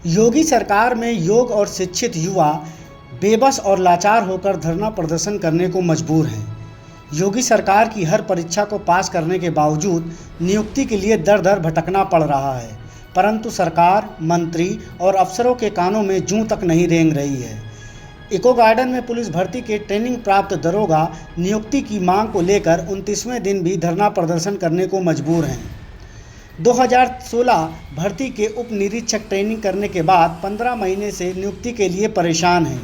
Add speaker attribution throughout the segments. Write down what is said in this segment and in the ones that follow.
Speaker 1: योगी सरकार में योग्य और शिक्षित युवा बेबस और लाचार होकर धरना प्रदर्शन करने को मजबूर हैं। योगी सरकार की हर परीक्षा को पास करने के बावजूद नियुक्ति के लिए दर दर भटकना पड़ रहा है, परंतु सरकार, मंत्री और अफसरों के कानों में जूं तक नहीं रेंग रही है। इको गार्डन में पुलिस भर्ती के ट्रेनिंग प्राप्त दरोगा नियुक्ति की मांग को लेकर 29वें दिन भी धरना प्रदर्शन करने को मजबूर हैं। 2016 भर्ती के उप निरीक्षक ट्रेनिंग करने के बाद 15 महीने से नियुक्ति के लिए परेशान हैं।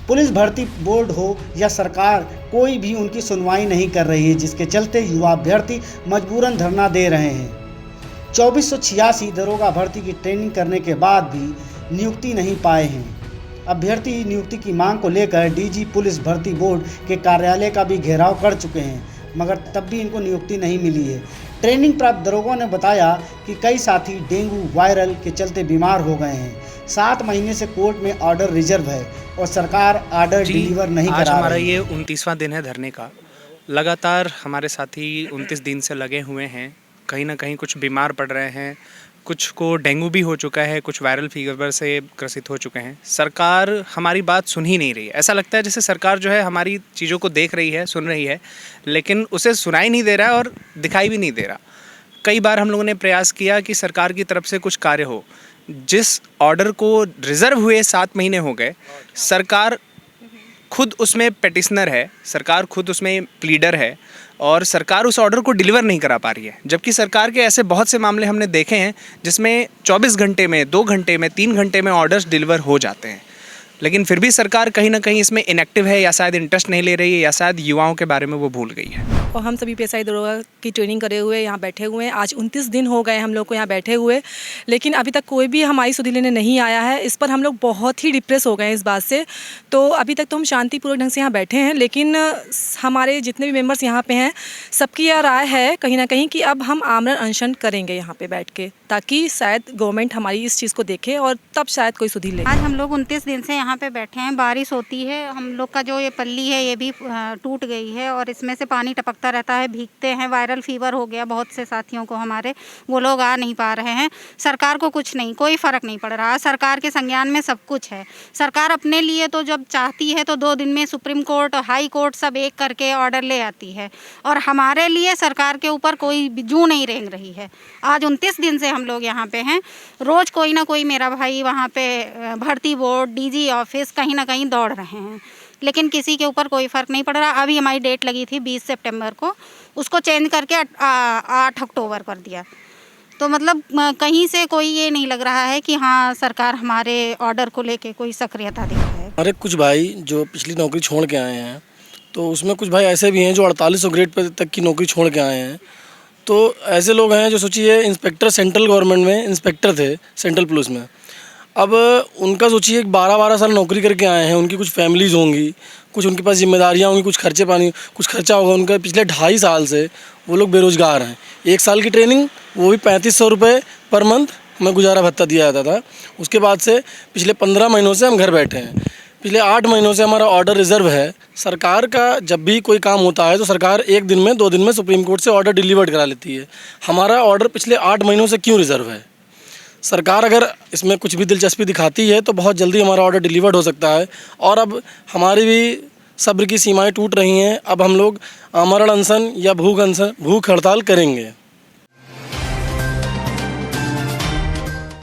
Speaker 1: पुलिस भर्ती बोर्ड हो या सरकार, कोई भी उनकी सुनवाई नहीं कर रही है, जिसके चलते युवा अभ्यर्थी मजबूरन धरना दे रहे हैं। 2486 दरोगा भर्ती की ट्रेनिंग करने के बाद भी नियुक्ति नहीं पाए हैं। अभ्यर्थी नियुक्ति की मांग को लेकर डीजी पुलिस भर्ती बोर्ड के कार्यालय का भी घेराव कर चुके हैं, मगर तब भी इनको नियुक्ति नहीं मिली है। ट्रेनिंग प्राप्त दरोगों ने बताया कि कई साथी डेंगू वायरल के चलते बीमार हो गए हैं। 7 महीने से कोर्ट में ऑर्डर रिजर्व है और सरकार ऑर्डर डिलीवर नहीं करा रही है।
Speaker 2: आज हमारा ये 29वां दिन है धरने का। लगातार हमारे साथी 29 दिन से लगे हुए हैं। कहीं ना कहीं कुछ बीमार पड़ रहे हैं, कुछ को डेंगू भी हो चुका है, कुछ वायरल फीवर से ग्रसित हो चुके हैं। सरकार हमारी बात सुन ही नहीं रही है। ऐसा लगता है जैसे सरकार जो है हमारी चीज़ों को देख रही है, सुन रही है, लेकिन उसे सुनाई नहीं दे रहा और दिखाई भी नहीं दे रहा। कई बार हम लोगों ने प्रयास किया कि सरकार की तरफ से कुछ कार्य हो। जिस ऑर्डर को रिज़र्व हुए 7 महीने हो गए, सरकार खुद उसमें पेटिशनर है, सरकार खुद उसमें प्लीडर है और सरकार उस ऑर्डर को डिलीवर नहीं करा पा रही है। जबकि सरकार के ऐसे बहुत से मामले हमने देखे हैं जिसमें 24 घंटे में, 2 घंटे में, 3 घंटे में ऑर्डर्स डिलीवर हो जाते हैं, लेकिन फिर भी सरकार कहीं ना कहीं इसमें इनएक्टिव है, या शायद इंटरेस्ट नहीं ले रही है, या शायद युवाओं के बारे में वो भूल गई है।
Speaker 3: और हम सभी पेशाई दरोगा की ट्रेनिंग करे हुए यहाँ बैठे हुए हैं। आज 29 दिन हो गए हम लोग को यहाँ बैठे हुए, लेकिन अभी तक कोई भी हमारी सुधि लेने नहीं आया है। इस पर हम लोग बहुत ही डिप्रेस हो गए हैं इस बात से। तो अभी तक तो हम शांतिपूर्वक ढंग से यहाँ बैठे हैं, लेकिन हमारे जितने भी मेंबर्स यहाँ पे हैं, सबकी यह राय है कहीं ना कहीं कि अब हम आमरण अनशन करेंगे यहाँ पे बैठ के, ताकि शायद गवर्नमेंट हमारी इस चीज़ को देखे और तब शायद कोई सुधि ले।
Speaker 4: आज हम लोग 29 दिन से यहाँ पे बैठे हैं। बारिश होती है, हम लोग का जो ये पल्ली है ये भी टूट गई है और इसमें से पानी टपकता रहता है, भीगते हैं। वायरल फीवर हो गया बहुत से साथियों को हमारे, वो लोग आ नहीं पा रहे हैं। सरकार को कुछ नहीं, कोई फ़र्क नहीं पड़ रहा। सरकार के संज्ञान में सब कुछ है। सरकार अपने लिए तो जब चाहती है तो 2 दिन में सुप्रीम कोर्ट और हाई कोर्ट सब एक करके ऑर्डर ले आती है, और हमारे लिए सरकार के ऊपर कोई जूं नहीं रेंग रही है। आज 29 दिन से हम लोग यहाँ पे हैं। रोज़ कोई ना कोई मेरा भाई वहाँ पे भर्ती बोर्ड, डीजी ऑफिस कहीं ना कहीं दौड़ रहे हैं, लेकिन किसी के ऊपर कोई फ़र्क नहीं पड़ रहा। अभी हमारी डेट लगी थी 20 सितंबर को, उसको चेंज करके 8 अक्टूबर कर दिया। तो मतलब कहीं से कोई ये नहीं लग रहा है कि हाँ सरकार हमारे ऑर्डर को लेके कोई सक्रियता दिखा है।
Speaker 5: हमारे कुछ भाई जो पिछली नौकरी छोड़ के आए हैं, तो उसमें कुछ भाई ऐसे भी हैं जो 4800 ग्रेड पर तक की नौकरी छोड़ के आए हैं। तो ऐसे लोग हैं जो सोचिए इंस्पेक्टर, सेंट्रल गवर्नमेंट में इंस्पेक्टर थे सेंट्रल पुलिस में। अब उनका सोचिए 12-12 साल नौकरी करके आए हैं, उनकी कुछ फैमिलीज़ होंगी, कुछ उनके पास जिम्मेदारियां होंगी, कुछ खर्चे पानी, कुछ खर्चा होगा उनका। पिछले 2.5 साल से वो लोग बेरोज़गार हैं। 1 साल की ट्रेनिंग, वो भी 3500 रुपये पर मंथ हमें गुजारा भत्ता दिया जाता था। उसके बाद से पिछले 15 महीनों से हम घर बैठे हैं। पिछले 8 महीनों से हमारा ऑर्डर रिज़र्व है। सरकार का जब भी कोई काम होता है तो सरकार 1 दिन में, 2 दिन में सुप्रीम कोर्ट से ऑर्डर डिलीवर्ड करा लेती है। हमारा ऑर्डर पिछले 8 महीनों से क्यों रिज़र्व है? सरकार अगर इसमें कुछ भी दिलचस्पी दिखाती है तो बहुत जल्दी हमारा ऑर्डर डिलीवर्ड हो सकता है। और अब हमारी भी सब्र की सीमाएं टूट रही हैं। अब हम लोग आमरण अनशन या भूख हड़ताल करेंगे।